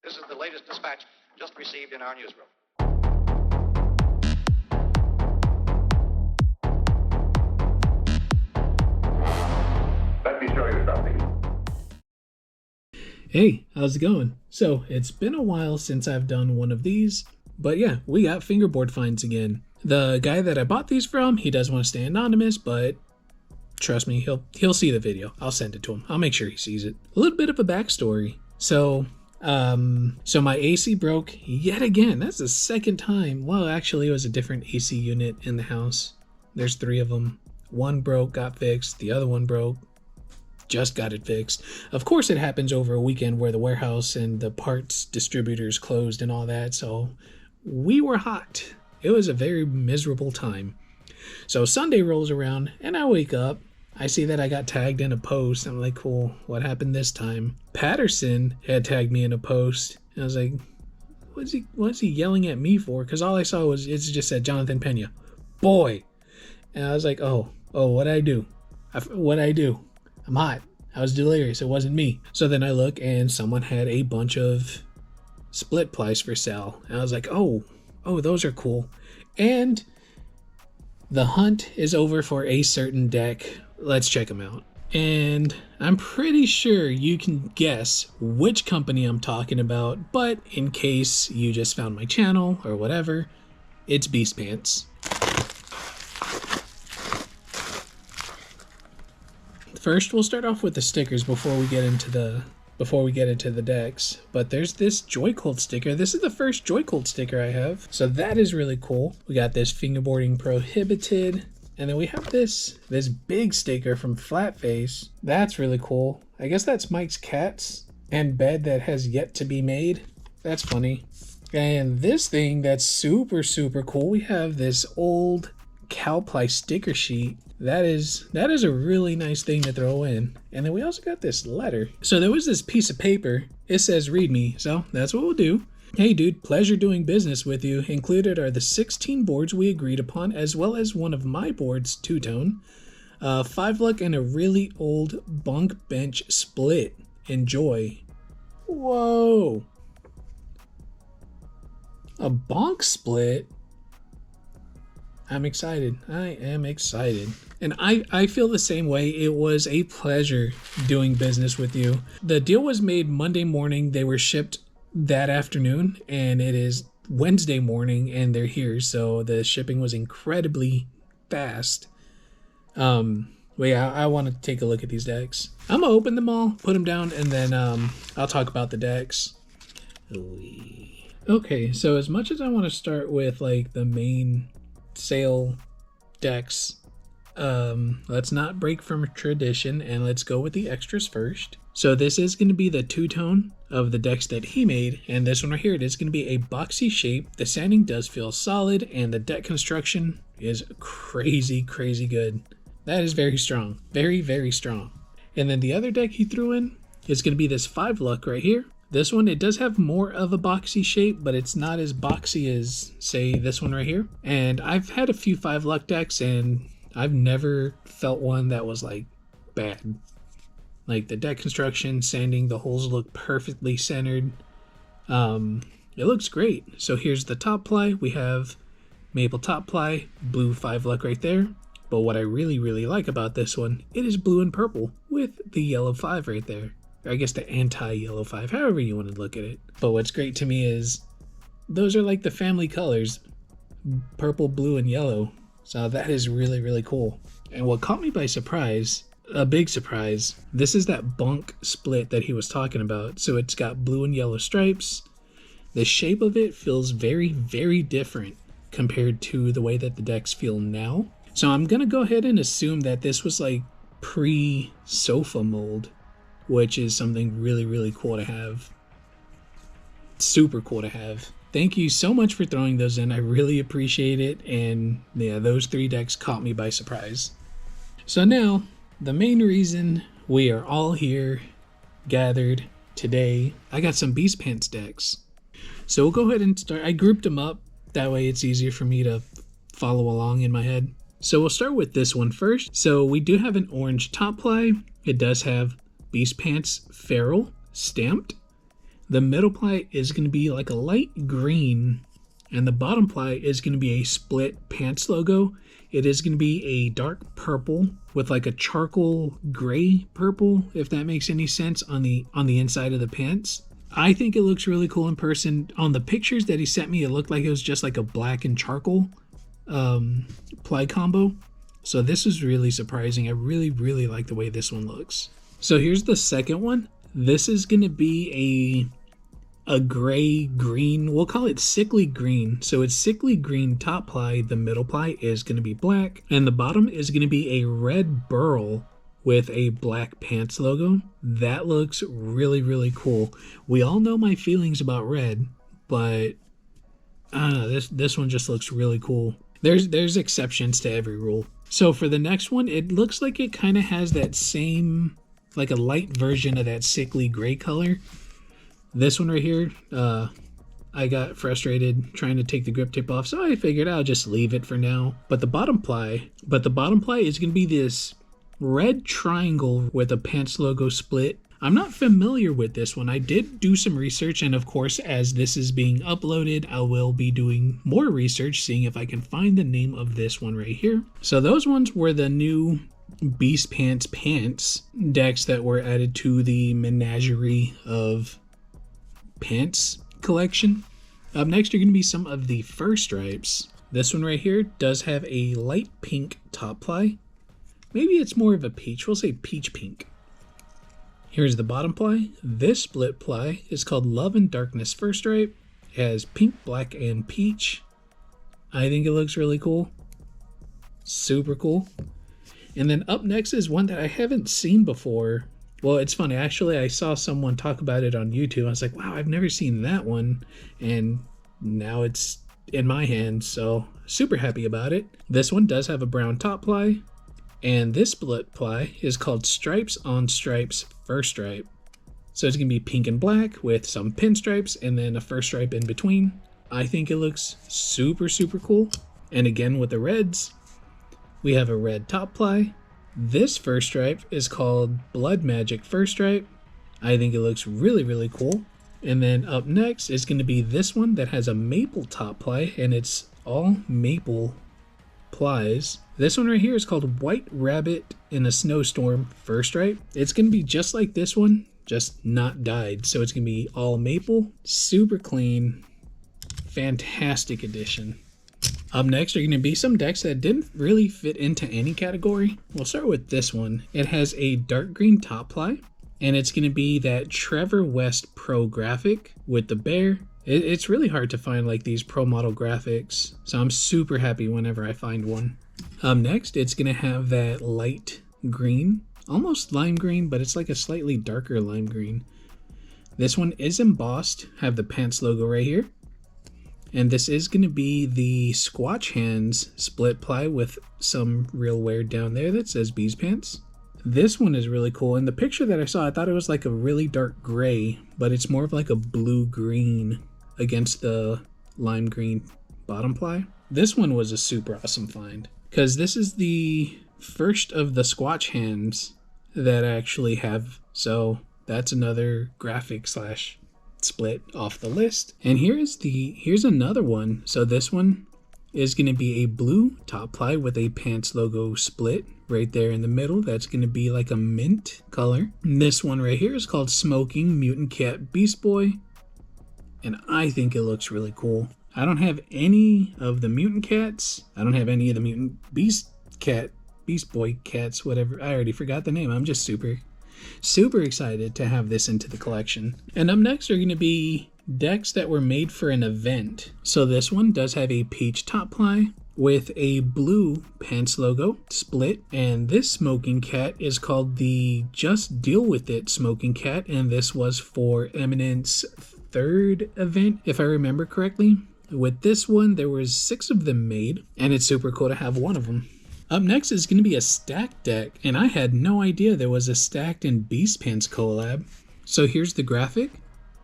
This is the latest dispatch just received in our newsroom. Let me show you something. Hey, how's it going? So, it's been a while since I've done one of these, but yeah, we got fingerboard finds again. The guy that I bought these from, he does want to stay anonymous, but trust me, he'll see the video. I'll send it to him. I'll make sure he sees it. A little bit of a backstory. So my AC broke yet again. That's the second time. Well, actually, it was a different AC unit in the house. There's 3 of them. One broke, got fixed. The other one broke, just got it fixed. Of course, it happens over a weekend where the warehouse and the parts distributors closed and all that. So we were hot. It was a very miserable time. So Sunday rolls around and I wake up. I see that I got tagged in a post. I'm like, cool, what happened this time? Patterson had tagged me in a post. And I was like, what's he yelling at me for? Because all I saw was, it just said Jonathan Pena. Boy. And I was like, oh, what'd I do? What'd I do? I'm hot. I was delirious. It wasn't me. So then I look and someone had a bunch of split plies for sale. And I was like, oh, those are cool. And the hunt is over for a certain deck. Let's check them out. And I'm pretty sure you can guess which company I'm talking about, but in case you just found my channel or whatever, it's Beast Pants. First, we'll start off with the stickers before we get into the decks. But there's this Joy-Cold sticker. This is the first Joy-Cold sticker I have, so that is really cool. We got this Fingerboarding Prohibited, and then we have this big sticker from Flatface. That's really cool. I guess that's Mike's cats and bed that has yet to be made. That's funny. And this thing that's super cool. We have this old Cowply sticker sheet. That is a really nice thing to throw in. And then we also got this letter. So there was this piece of paper. It says read me. So that's what we'll do. Hey dude, pleasure doing business with you. Included are the 16 boards we agreed upon, as well as one of my boards, two-tone, 5 luck, and a really old bunk bench split. Enjoy. Whoa. A bonk split? I'm excited. I am excited. And I feel the same way. It was a pleasure doing business with you. The deal was made Monday morning. They were shipped that afternoon, and it is Wednesday morning and they're here. So the shipping was incredibly fast. But yeah, I want to take a look at these decks. I'm gonna open them all, put them down, and then I'll talk about the decks. Okay, so as much as I want to start with like the main sale decks, let's not break from tradition and let's go with the extras first. So this is going to be the two-tone of the decks that he made, and this one right here, it is going to be a boxy shape. The sanding does feel solid, and the deck construction is crazy good. That is very strong. Very strong. And then the other deck he threw in is going to be this 5 luck right here. This one, it does have more of a boxy shape, but it's not as boxy as, say, this one right here. And I've had a few 5 luck decks, and I've never felt one that was, like, bad. Like, the deck construction, sanding, the holes look perfectly centered. It looks great. So here's the top ply. We have maple top ply, blue 5 luck right there. But what I really like about this one, it is blue and purple with the yellow 5 right there. I guess the anti-yellow 5, however you want to look at it. But what's great to me is those are like the family colors, purple, blue, and yellow. So that is really cool. And what caught me by surprise, a big surprise, this is that bunk split that he was talking about. So it's got blue and yellow stripes. The shape of it feels very different compared to the way that the decks feel now. So I'm going to go ahead and assume that this was like pre-sofa mold, which is something really cool to have. Super cool to have. Thank you so much for throwing those in. I really appreciate it. And yeah, those 3 decks caught me by surprise. So now, the main reason we are all here gathered today, I got some Beast Pants decks. So we'll go ahead and start. I grouped them up. That way it's easier for me to follow along in my head. So we'll start with this one first. So we do have an orange top ply. It does have Beast Pants Feral stamped. The middle ply is going to be like a light green, and the bottom ply is going to be a split pants logo. It is going to be a dark purple with like a charcoal gray purple, if that makes any sense, on the inside of the pants. I think it looks really cool in person. On the pictures that he sent me, it looked like it was just like a black and charcoal ply combo. So this is really surprising. I really, really like the way this one looks. So here's the second one. This is going to be a gray green. We'll call it sickly green. So it's sickly green top ply. The middle ply is going to be black. And the bottom is going to be a red burl with a black pants logo. That looks really, really cool. We all know my feelings about red, but I don't know, this one just looks really cool. There's exceptions to every rule. So for the next one, it looks like it kind of has that same, like a light version of that sickly gray color. This one right here, I got frustrated trying to take the grip tape off, so I figured I'll just leave it for now. But the bottom ply is going to be this red triangle with a pants logo split. I'm not familiar with this one. I did do some research, and of course, as this is being uploaded, I will be doing more research, seeing if I can find the name of this one right here. So those ones were the new Beast Pants decks that were added to the Menagerie of Pants collection. Up next are going to be some of the fur stripes. This one right here does have a light pink top ply. Maybe it's more of a peach. We'll say peach pink. Here's the bottom ply. This split ply is called Love and Darkness Fur Stripe. It has pink, black, and peach. I think it looks really cool. Super cool. And then up next is one that I haven't seen before. Well, it's funny. Actually, I saw someone talk about it on YouTube. I was like, wow, I've never seen that one. And now it's in my hands, so super happy about it. This one does have a brown top ply. And this split ply is called Stripes on Stripes Fur Stripe. So it's going to be pink and black with some pinstripes and then a fur stripe in between. I think it looks super, super cool. And again, with the reds, we have a red top ply. This fur stripe is called Blood Magic Fur Stripe. I think it looks really, really cool. And then up next is going to be this one that has a maple top ply, and it's all maple plies. This one right here is called White Rabbit in a Snowstorm Fur Stripe. It's going to be just like this one, just not dyed. So it's going to be all maple, super clean, fantastic addition. Up next are going to be some decks that didn't really fit into any category. We'll start with this one. It has a dark green top ply, and it's going to be that Trevor West Pro graphic with the bear. It's really hard to find like these pro model graphics, so I'm super happy whenever I find one. Next, it's going to have that light green, almost lime green, but it's like a slightly darker lime green. This one is embossed, have the pants logo right here. And this is going to be the Squatch Hands split ply with some real wear down there that says Bees Pants. This one is really cool. In the picture that I saw, I thought it was like a really dark gray, but it's more of like a blue-green against the lime green bottom ply. This one was a super awesome find, because this is the first of the Squatch Hands that I actually have. So that's another graphic slash split off the list. And here's another one. So this one is going to be a blue top ply with a pants logo split right there in the middle. That's going to be like a mint color. And this one right here is called Smoking Mutant Cat Beast Boy, and I think it looks really cool. I don't have any of the mutant cats. I don't have any of the mutant beast boy cats, whatever. I already forgot the name. I'm just super excited to have this into the collection. And up next are going to be decks that were made for an event. So this one does have a peach top ply with a blue pants logo split, and this smoking cat is called the Just Deal With It smoking cat, and this was for Eminence third event, if I remember correctly. With this one, there was 6 of them made, and it's super cool to have one of them. Up next is going to be a stacked deck, and I had no idea there was a stacked and Beast Pants collab. So here's the graphic.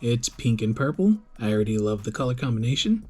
It's pink and purple. I already love the color combination.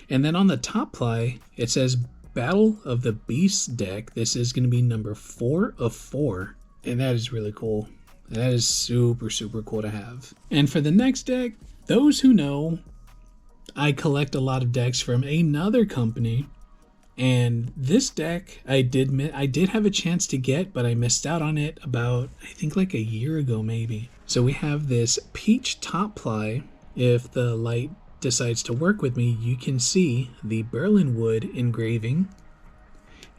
And then on the top ply, it says Battle of the Beasts deck. This is going to be number 4 of 4, and that is really cool. That is super, super cool to have. And for the next deck, those who know, I collect a lot of decks from another company. And this deck I did have a chance to get, but I missed out on it about, I think like a year ago maybe. So we have this peach top ply. If the light decides to work with me, you can see the Berlin wood engraving.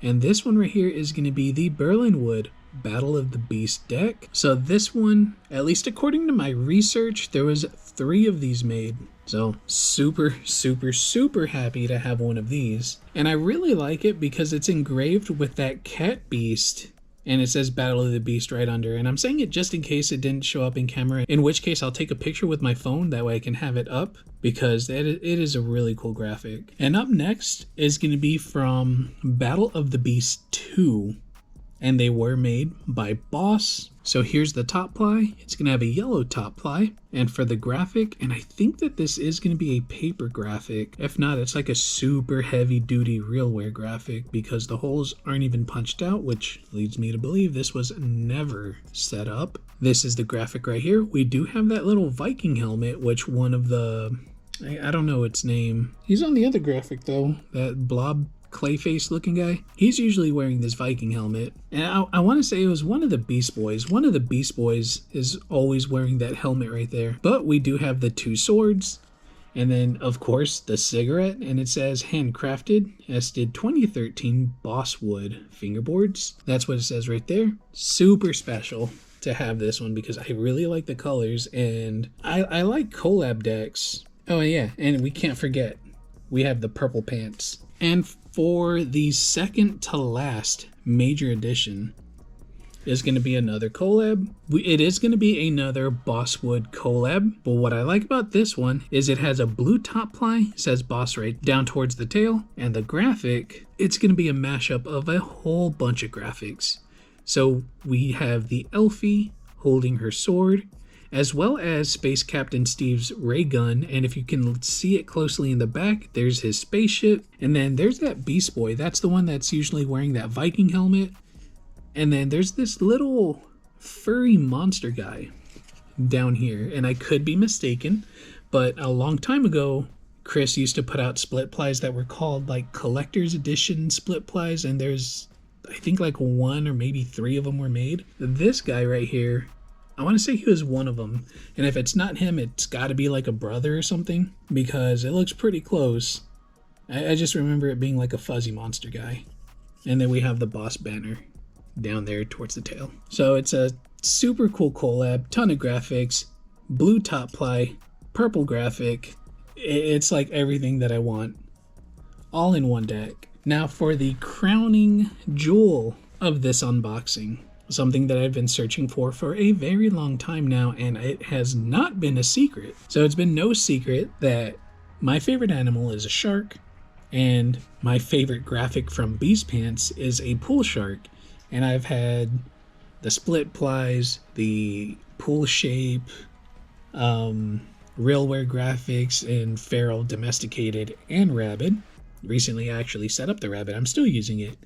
And this one right here is going to be the Berlin wood Battle of the Beast deck. So this one, at least according to my research, there was 3 of these made. So super, super, super happy to have one of these. And I really like it because it's engraved with that cat beast. And it says Battle of the Beast right under. And I'm saying it just in case it didn't show up in camera. In which case I'll take a picture with my phone. That way I can have it up. Because it is a really cool graphic. And up next is going to be from Battle of the Beast 2. And they were made by Boss. So here's the top ply. It's going to have a yellow top ply. And for the graphic, and I think that this is going to be a paper graphic. If not, it's like a super heavy duty RealWear graphic because the holes aren't even punched out, which leads me to believe this was never set up. This is the graphic right here. We do have that little Viking helmet, which one of the, I don't know its name. He's on the other graphic though, that blob Clayface looking guy. He's usually wearing this Viking helmet. And I want to say it was one of the Beast Boys. One of the Beast Boys is always wearing that helmet right there. But we do have the 2 swords. And then, of course, the cigarette. And it says handcrafted, as did 2013 Bosswood fingerboards. That's what it says right there. Super special to have this one because I really like the colors. And I like collab decks. Oh, yeah. And we can't forget, we have the purple pants. And for the second to last major edition is going to be another collab. It is going to be another Bosswood collab. But what I like about this one is it has a blue top ply, says Boss right down towards the tail. And the graphic, it's going to be a mashup of a whole bunch of graphics. So we have the Elfie holding her sword, as well as Space Captain Steve's ray gun. And if you can see it closely in the back, there's his spaceship. And then there's that Beast Boy. That's the one that's usually wearing that Viking helmet. And then there's this little furry monster guy down here. And I could be mistaken, but a long time ago, Chris used to put out split plies that were called like collector's edition split plies. And there's, I think like 1 or maybe 3 of them were made. This guy right here, I want to say he was one of them. And if it's not him, it's got to be like a brother or something because it looks pretty close. I just remember it being like a fuzzy monster guy. And then we have the Boss banner down there towards the tail. So it's a super cool collab, ton of graphics, blue top ply, purple graphic. It's like everything that I want all in one deck. Now for the crowning jewel of this unboxing. Something that I've been searching for a very long time now, and it has not been a secret. So it's been no secret that my favorite animal is a shark, and my favorite graphic from Beast Pants is a pool shark. And I've had the split plies, the pool shape, RealWear graphics in feral, domesticated, and rabid. Recently, I actually set up the rabbit. I'm still using it.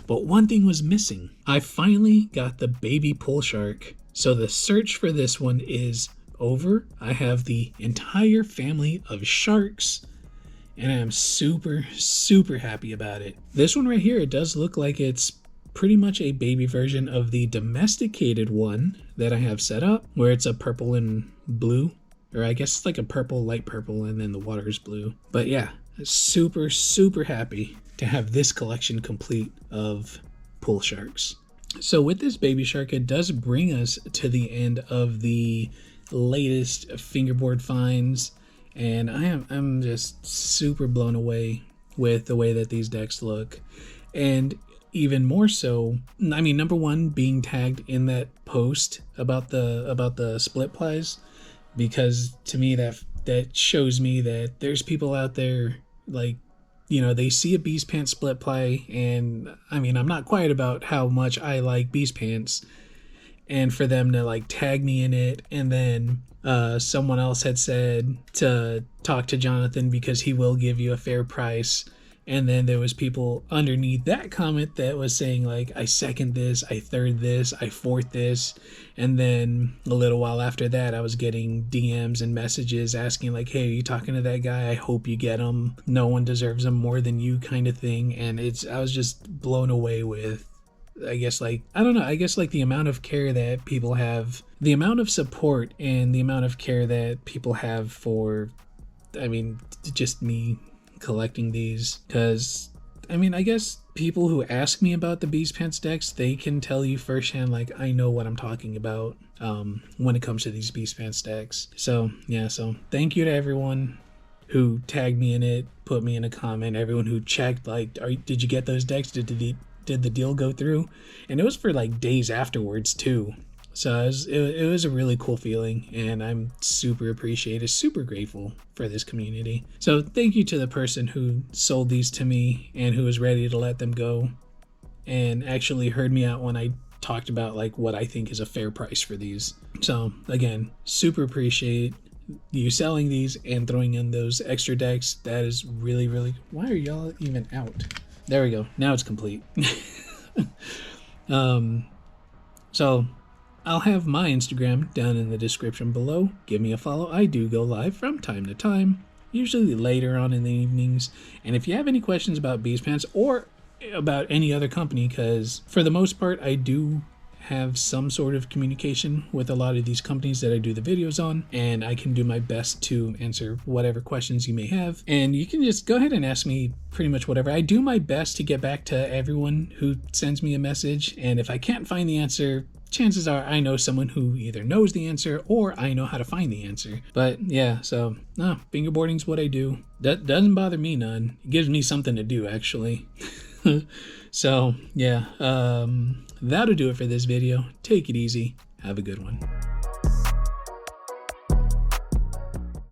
But one thing was missing. I finally got the baby pool shark. So the search for this one is over. I have the entire family of sharks. And I'm super, super happy about it. This one right here, it does look like it's pretty much a baby version of the domesticated one that I have set up, where it's a purple and blue. Or I guess it's like a purple, light purple, and then the water is blue. But yeah. Super, super happy to have this collection complete of pool sharks. So with this baby shark, it does bring us to the end of the latest fingerboard finds, and I'm just super blown away with the way that these decks look. And even more so, I mean, number one, being tagged in that post about the split plies, because to me that shows me that there's people out there, like, you know, they see a Beast Pants split ply, and I mean, I'm not quiet about how much I like Beast Pants, and for them to like tag me in it, and then someone else had said to talk to Jonathan because he will give you a fair price And then there was people underneath that comment that was saying like, I second this, I third this, I fourth this. And then a little while after that, I was getting DMs and messages asking like, hey, are you talking to that guy? I hope you get him. No one deserves him more than you, kind of thing. And I was just blown away with, I guess, like, I don't know, I guess like the amount of care that people have, the amount of support and the amount of care that people have for, I mean, just me collecting these. Because I mean, I guess people who ask me about the Beast Pants decks, they can tell you firsthand like, I know what I'm talking about when it comes to these Beast Pants decks. So yeah, so thank you to everyone who tagged me in it, put me in a comment, everyone who checked like, did you get those decks, did the deal go through? And it was for like days afterwards too. So it was a really cool feeling, and I'm super appreciative, super grateful for this community. So thank you to the person who sold these to me and who was ready to let them go and actually heard me out when I talked about like what I think is a fair price for these. So again, super appreciate you selling these and throwing in those extra decks. That is really, really, why are y'all even out? There we go. Now it's complete. So I'll have my Instagram down in the description below. Give me a follow. I do go live from time to time, usually later on in the evenings. And if you have any questions about Beast Pants or about any other company, because for the most part, I do have some sort of communication with a lot of these companies that I do the videos on, and I can do my best to answer whatever questions you may have. And you can just go ahead and ask me pretty much whatever. I do my best to get back to everyone who sends me a message, and if I can't find the answer, chances are I know someone who either knows the answer or I know how to find the answer. But yeah, so fingerboarding's what I do. That doesn't bother me none. It gives me something to do, actually. So yeah, that'll do it for this video. Take it easy. Have a good one.